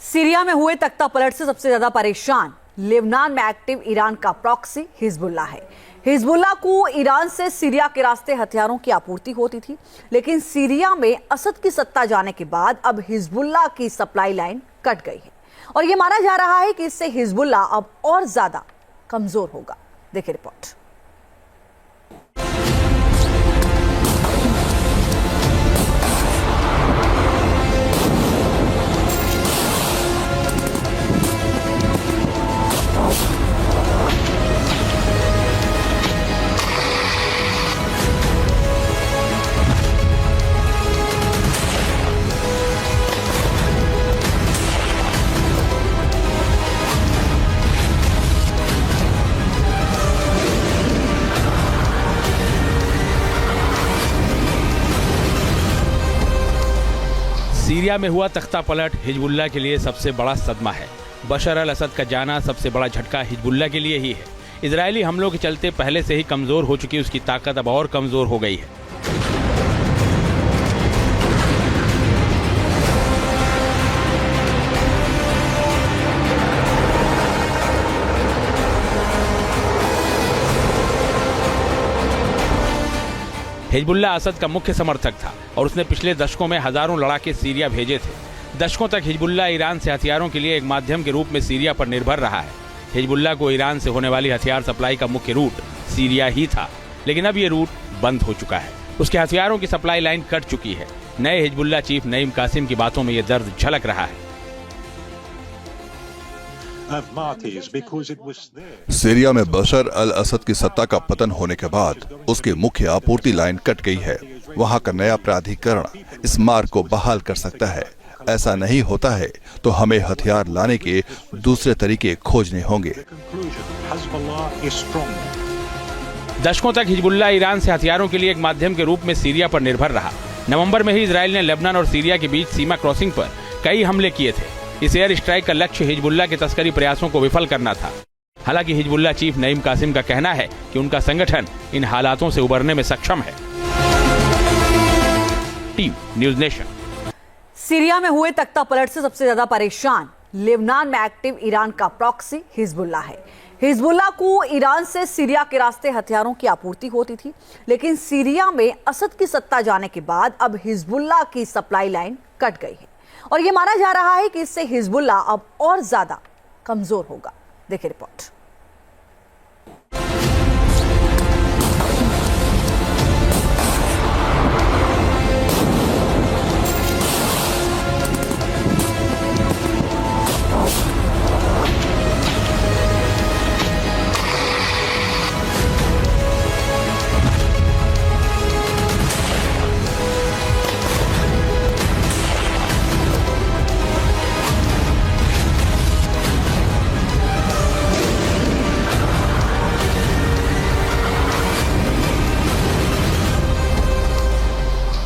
Syria में हुए तख्ता पलट से सबसे ज्यादा परेशान लेबनान में एक्टिव ईरान का प्रॉक्सी हिजबुल्लाह है। हिजबुल्लाह को ईरान से सीरिया के रास्ते हथियारों की आपूर्ति होती थी, लेकिन सीरिया में असद की सत्ता जाने के बाद अब हिजबुल्लाह की सप्लाई लाइन कट गई है और यह माना जा रहा है कि इससे हिजबुल्लाह अब और ज्यादा कमजोर होगा। देखिए रिपोर्ट। सीरिया में हुआ तख्ता पलट हिजबुल्लाह के लिए सबसे बड़ा सदमा है। बशर अल असद का जाना सबसे बड़ा झटका हिजबुल्लाह के लिए ही है। इजरायली हमलों के चलते पहले से ही कमजोर हो चुकी उसकी ताकत अब और कमजोर हो गई है। हिजबुल्लाह असद का मुख्य समर्थक था और उसने पिछले दशकों में हजारों लड़ाके सीरिया भेजे थे। दशकों तक हिजबुल्लाह ईरान से हथियारों के लिए एक माध्यम के रूप में सीरिया पर निर्भर रहा है। हिजबुल्लाह को ईरान से होने वाली हथियार सप्लाई का मुख्य रूट सीरिया ही था, लेकिन अब ये रूट बंद हो चुका है। उसके हथियारों की सप्लाई लाइन कट चुकी है। नए हिजबुल्लाह चीफ नईम कासिम की बातों में ये दर्द झलक रहा है। सीरिया में बशर अल असद की सत्ता का पतन होने के बाद उसकी मुख्य आपूर्ति लाइन कट गई है। वहां का नया प्राधिकरण इस मार्ग को बहाल कर सकता है। ऐसा नहीं होता है तो हमें हथियार लाने के दूसरे तरीके खोजने होंगे। दशकों तक हिजबुल्लाह ईरान से हथियारों के लिए एक माध्यम के रूप में सीरिया पर निर्भर रहा। नवंबर में ही इजराइल ने लेबनान और सीरिया के बीच सीमा क्रॉसिंग पर कई हमले किए थे। इस एयर स्ट्राइक का लक्ष्य हिजबुल्लाह के तस्करी प्रयासों को विफल करना था। हालांकि हिजबुल्लाह चीफ नईम कासिम का कहना है कि उनका संगठन इन हालातों से उबरने में सक्षम है। Team news nation. सीरिया में हुए तख्ता पलट से सबसे ज्यादा परेशान लेबनान में एक्टिव ईरान का प्रॉक्सी हिजबुल्लाह है। हिजबुल्लाह को ईरान से सीरिया के रास्ते हथियारों की आपूर्ति होती थी, लेकिन सीरिया में असद की सत्ता जाने के बाद अब हिजबुल्लाह की सप्लाई लाइन कट गई है और यह माना जा रहा है कि इससे हिजबुल्लाह अब और ज्यादा कमजोर होगा। देखिए रिपोर्ट।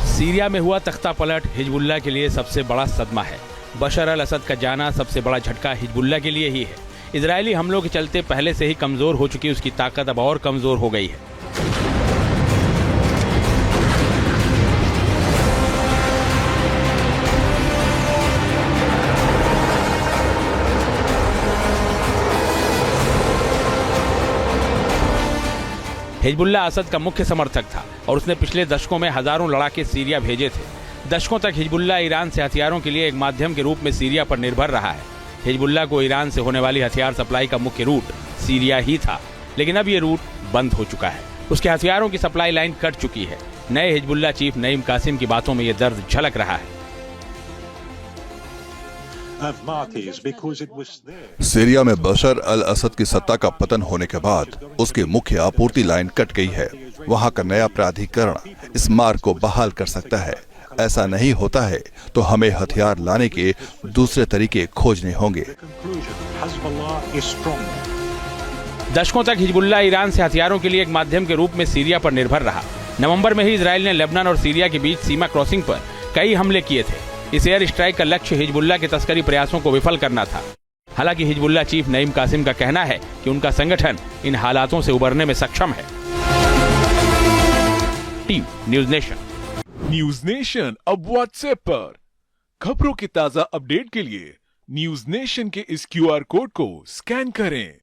सीरिया में हुआ तख्ता पलट हिजबुल्लाह के लिए सबसे बड़ा सदमा है। बशर अल असद का जाना सबसे बड़ा झटका हिजबुल्लाह के लिए ही है। इजरायली हमलों के चलते पहले से ही कमजोर हो चुकी उसकी ताकत अब और कमजोर हो गई है। हिजबुल्लाह असद का मुख्य समर्थक था और उसने पिछले दशकों में हजारों लड़ाके सीरिया भेजे थे। दशकों तक हिजबुल्लाह ईरान से हथियारों के लिए एक माध्यम के रूप में सीरिया पर निर्भर रहा है। हिजबुल्लाह को ईरान से होने वाली हथियार सप्लाई का मुख्य रूट सीरिया ही था, लेकिन अब ये रूट बंद हो चुका है। उसके हथियारों की सप्लाई लाइन कट चुकी है। नए हिजबुल्लाह चीफ नईम कासिम की बातों में ये दर्द झलक रहा है। सीरिया में बशर अल असद की सत्ता का पतन होने के बाद उसकी मुख्य आपूर्ति लाइन कट गई है। वहां का नया प्राधिकरण इस मार्ग को बहाल कर सकता है। ऐसा नहीं होता है तो हमें हथियार लाने के दूसरे तरीके खोजने होंगे। दशकों तक हिजबुल्लाह ईरान से हथियारों के लिए एक माध्यम के रूप में सीरिया पर निर्भर रहा। नवंबर में ही इजराइल ने लेबनान और सीरिया के बीच सीमा क्रॉसिंग पर कई हमले किए थे। इस एयर स्ट्राइक का लक्ष्य हिजबुल्लाह के तस्करी प्रयासों को विफल करना था। हालांकि हिजबुल्लाह चीफ नईम कासिम का कहना है कि उनका संगठन इन हालातों से उबरने में सक्षम है। Team news nation. News nation अब व्हाट्सएप पर खबरों की ताजा अपडेट के लिए न्यूज नेशन के इस QR कोड को स्कैन करें